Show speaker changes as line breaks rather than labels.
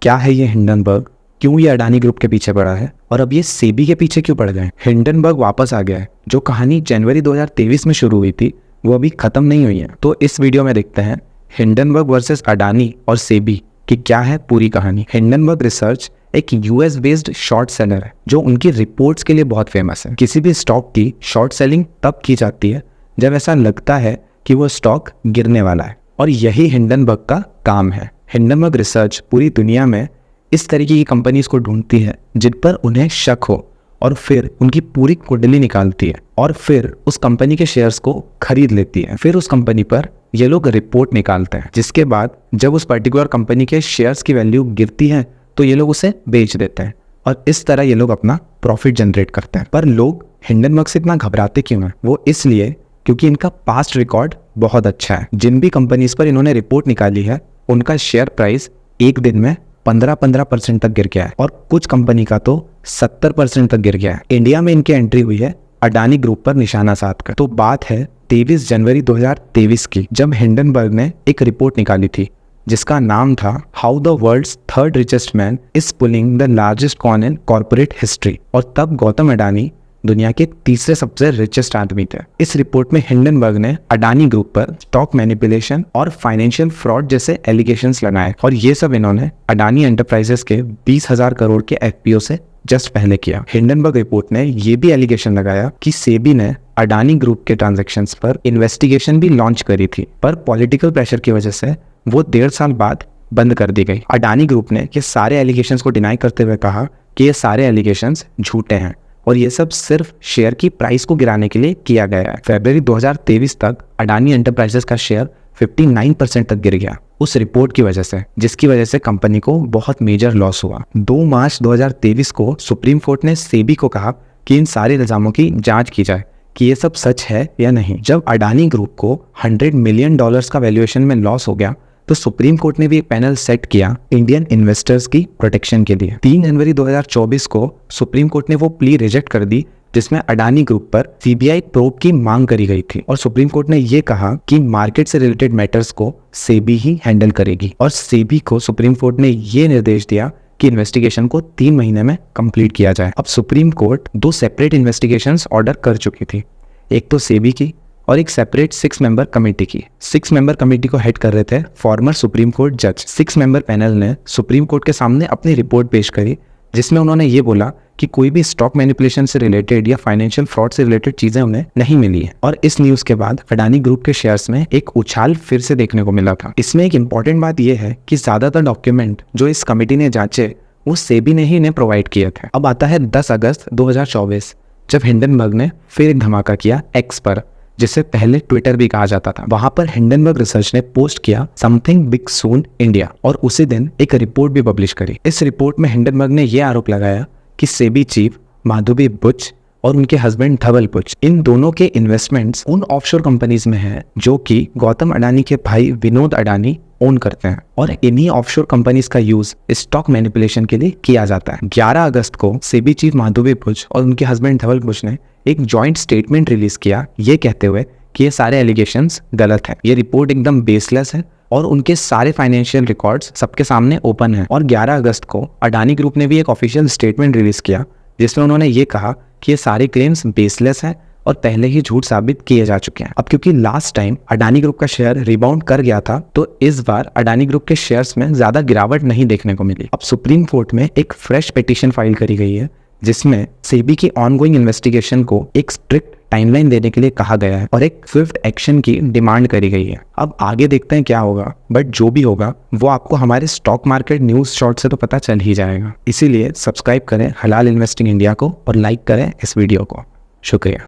क्या है ये हिंडनबर्ग, क्यों ये अडानी ग्रुप के पीछे पड़ा है और अब ये सेबी के पीछे क्यों पड़ गए। हिंडनबर्ग वापस आ गया है। जो कहानी जनवरी 2023 में शुरू हुई थी वो अभी खत्म नहीं हुई है। तो इस वीडियो में देखते हैं हिंडनबर्ग वर्सेस अडानी और सेबी कि क्या है पूरी कहानी। हिंडनबर्ग रिसर्च एक यूएस बेस्ड शॉर्ट सेलर है जो उनकी रिपोर्ट्स के लिए बहुत फेमस है। किसी भी स्टॉक की शॉर्ट सेलिंग तब की जाती है जब ऐसा लगता है कि वो स्टॉक गिरने वाला है, और यही हिंडनबर्ग का काम है। हिंडनबर्ग रिसर्च पूरी दुनिया में इस तरीके की कंपनीज को ढूंढती है जिन पर उन्हें शक हो और फिर उनकी पूरी कुंडली निकालती है और फिर उस कंपनी के शेयर्स को खरीद लेती है। फिर उस कंपनी पर ये लोग रिपोर्ट निकालते हैं, जिसके बाद जब उस पर्टिकुलर कंपनी के शेयर्स की वैल्यू गिरती है तो ये लोग उसे बेच देते हैं और इस तरह ये लोग अपना प्रॉफिट जनरेट करते हैं। पर लोग हिंडनबर्ग से इतना घबराते क्यों हैं? वो इसलिए क्योंकि इनका पास्ट रिकॉर्ड बहुत अच्छा है। जिन भी कंपनीज पर इन्होंने रिपोर्ट निकाली है उनका शेयर प्राइस एक दिन में 15% तक गिर गया है और कुछ कंपनी का तो 70% तक गिर गया है। इंडिया में इनकी एंट्री हुई है अडानी ग्रुप पर निशाना साध कर। तो बात है 23 जनवरी 2023 की, जब हिंडनबर्ग ने एक रिपोर्ट निकाली थी जिसका नाम था how the world's third richest man is pulling the largest con in corporate history. और तब गौतम अडानी दुनिया के तीसरे सबसे रिचेस्ट आदमी थे। इस रिपोर्ट में हिंडनबर्ग ने अडानी ग्रुप पर स्टॉक मैनिपुलेशन और फाइनेंशियल फ्रॉड जैसे एलिगेशंस लगाए और ये सब इन्होंने अडानी एंटरप्राइजेस के 20,000 करोड़ के एफपीओ से जस्ट पहले किया। हिंडनबर्ग रिपोर्ट ने ये भी एलिगेशन लगाया कि सेबी ने अडानी ग्रुप के ट्रांजैक्शंस पर इन्वेस्टिगेशन भी लॉन्च करी थी, पर पॉलिटिकल प्रेशर की वजह से वो 1.5 साल बाद बंद कर दी गई। अडानी ग्रुप ने ये सारे एलिगेशंस को डिनाई करते हुए कहा कि ये सारे एलिगेशंस झूठे हैं और ये सब सिर्फ शेयर की प्राइस को गिराने के लिए किया गया है। फरवरी 2023 तक अडानी एंटरप्राइजेस का शेयर 59% तक गिर गया उस रिपोर्ट की वजह से, जिसकी वजह से कंपनी को बहुत मेजर लॉस हुआ। 2 मार्च 2023 को सुप्रीम कोर्ट ने सेबी को कहा कि इन सारे इल्जामों की जांच की जाए कि ये सब सच है या नहीं। जब अडानी ग्रुप को $100 मिलियन का वैल्यूएशन में लॉस हो गया तो सुप्रीम कोर्ट ने भी एक पैनल सेट किया इंडियन इन्वेस्टर्स की प्रोटेक्शन के लिए। 3 जनवरी 2024 को सुप्रीम कोर्ट ने वो प्ली रिजेक्ट कर दी जिसमें अडानी ग्रुप पर सीबीआई प्रोब की मांग करी गई थी और सुप्रीम कोर्ट ने ये कहा कि मार्केट से रिलेटेड मैटर्स को सेबी ही हैंडल करेगी। और सेबी को सुप्रीम कोर्ट ने ये निर्देश दिया कि इन्वेस्टिगेशन को 3 महीने में कंप्लीट किया जाए। अब supreme court 2 separate investigations order कर चुकी थी, एक तो सेबी की और एक सेपरेट 6 मेंबर कमेटी की। 6 मेंबर कमेटी को हेड कर रहे थे फॉर्मर सुप्रीम कोर्ट जज। 6 मेंबर पैनल ने सुप्रीम कोर्ट के सामने अपनी रिपोर्ट पेश करी जिसमें उन्होंने ये बोला कि कोई भी स्टॉक मैनिपुलेशन से रिलेटेड या फाइनेंशियल फ्रॉड से रिलेटेड चीजें उन्हें नहीं मिली है। और इस न्यूज के बाद अडानी ग्रुप के शेयर्स में एक उछाल फिर से देखने को मिला था। इसमें एक इंपॉर्टेंट बात यह है कि ज्यादातर डॉक्यूमेंट जो इस कमेटी ने जांचे वो सेबी ने ही इन्हें प्रोवाइड किए थे। अब आता है 10 अगस्त 2024 जब हिंडनबर्ग ने फिर एक धमाका किया एक्स पर, जिसे पहले ट्विटर भी कहा जाता था। वहां पर हिंडनबर्ग रिसर्च ने पोस्ट किया समथिंग बिग सून इंडिया और उसी दिन एक रिपोर्ट भी पब्लिश करी। इस रिपोर्ट में हिंडनबर्ग ने यह आरोप लगाया कि सेबी चीफ माधवी बुच और उनके हस्बैंड धवल बुच, इन दोनों के इन्वेस्टमेंट्स उन ऑफशोर कंपनीज में हैं जो कि गौतम अडानी के भाई विनोद अडानी ओन करते हैं और इन्हीं ऑफशोर कंपनीज का यूज स्टॉक मैनिपुलेशन के लिए किया जाता है। 11 अगस्त को सेबी चीफ माधवी बुच और उनके हस्बैंड धवल बुच ने एक जॉइंट स्टेटमेंट रिलीज किया ये कहते हुए कि ये सारे एलिगेशंस गलत है, ये रिपोर्ट एकदम बेसलेस है और उनके सारे फाइनेंशियल रिकॉर्ड्स सबके सामने ओपन है। और 11 अगस्त को अडानी ग्रुप ने भी एक ऑफिशियल स्टेटमेंट रिलीज किया जिसमें उन्होंने ये कहा कि ये सारे क्लेम्स बेसलेस हैं और पहले ही झूठ साबित किए जा चुके हैं। अब क्योंकि लास्ट टाइम अडानी ग्रुप का शेयर रिबाउंड कर गया था तो इस बार अडानी ग्रुप के शेयर्स में ज्यादा गिरावट नहीं देखने को मिली। अब सुप्रीम कोर्ट में एक फ्रेश पिटीशन फाइल करी गई है जिसमें सेबी की ऑनगोइंग इन्वेस्टिगेशन को एक स्ट्रिक्ट टाइमलाइन देने के लिए कहा गया है और एक स्विफ्ट एक्शन की डिमांड करी गई है। अब आगे देखते हैं क्या होगा, बट जो भी होगा वो आपको हमारे स्टॉक मार्केट न्यूज शॉर्ट से तो पता चल ही जाएगा। इसीलिए सब्सक्राइब करें हलाल इन्वेस्टिंग इंडिया को और लाइक करें इस वीडियो को। शुक्रिया।